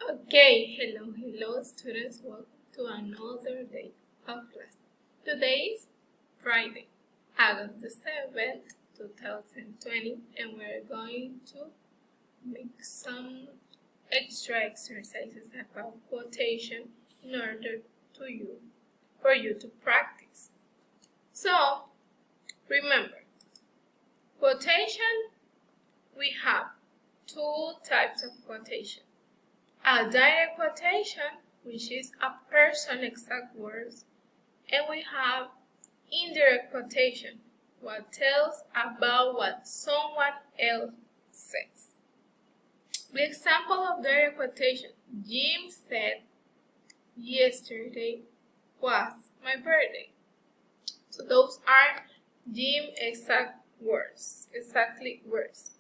Okay, hello students, welcome to another day of class. Today is Friday, August the 7th, 2020, and we're going to make some extra exercises about quotation in order for you to practice. So, remember, quotation, we have two types of quotation. A direct quotation, which is a person's exact words, and we have indirect quotation, what tells about what someone else says. The example of direct quotation: Jim said, "Yesterday was my birthday." So those are Jim's exactly words.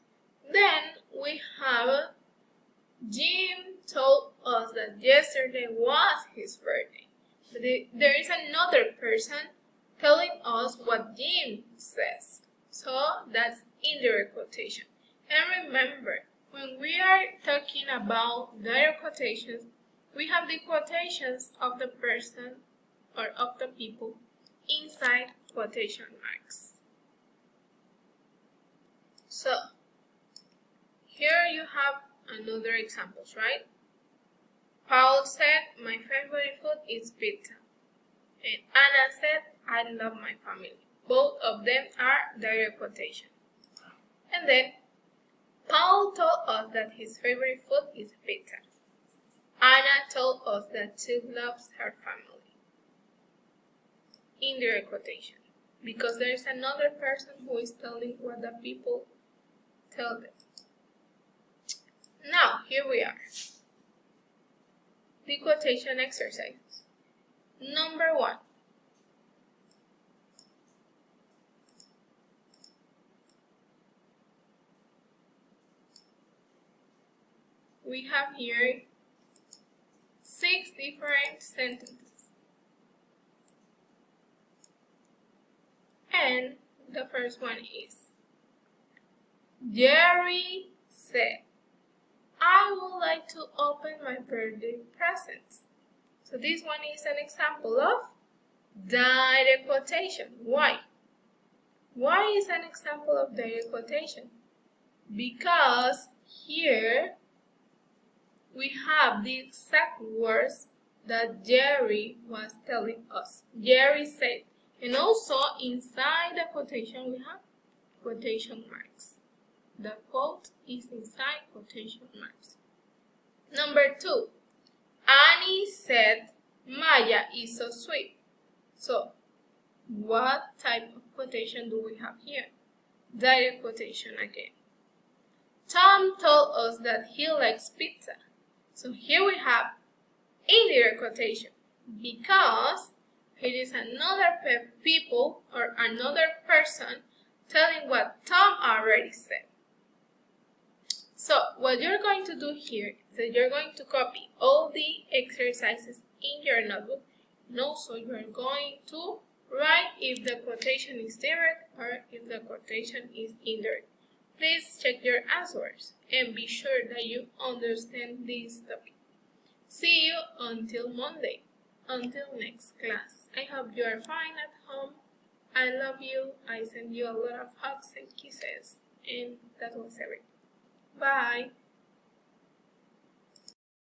Then we have Jim told us that yesterday was his birthday. But there is another person telling us what Jim says. So that's indirect quotation. And remember, when we are talking about direct quotations, we have the quotations of the person or of the people inside quotation marks. So here you have another examples, right? Paul said, "My favorite food is pizza." And Anna said, "I love my family." Both of them are direct quotation. And then Paul told us that his favorite food is pizza. Anna told us that she loves her family. Indirect quotation, because there is another person who is telling what the people tell them. Now, here we are. The quotation exercises. Number 1. We have here 6 different sentences. And the first one is, Jerry said, "I would like to open my birthday presents." So this one is an example of direct quotation. Why? Why is an example of direct quotation? Because here we have the exact words that Jerry was telling us. Jerry said. And also inside the quotation we have quotation marks. The quote is inside quotation marks. Number 2. Annie said, "Maya is so sweet." So, what type of quotation do we have here? Direct quotation again. Tom told us that he likes pizza. So here we have indirect quotation, because it is another people or another person telling what Tom already said. So what you're going to do here is that you're going to copy all the exercises in your notebook, and also you're going to write if the quotation is direct or if the quotation is indirect. Please check your answers and be sure that you understand this topic. See you until Monday. Until next class. I hope you are fine at home. I love you. I send you a lot of hugs and kisses. And that was everything. Bye.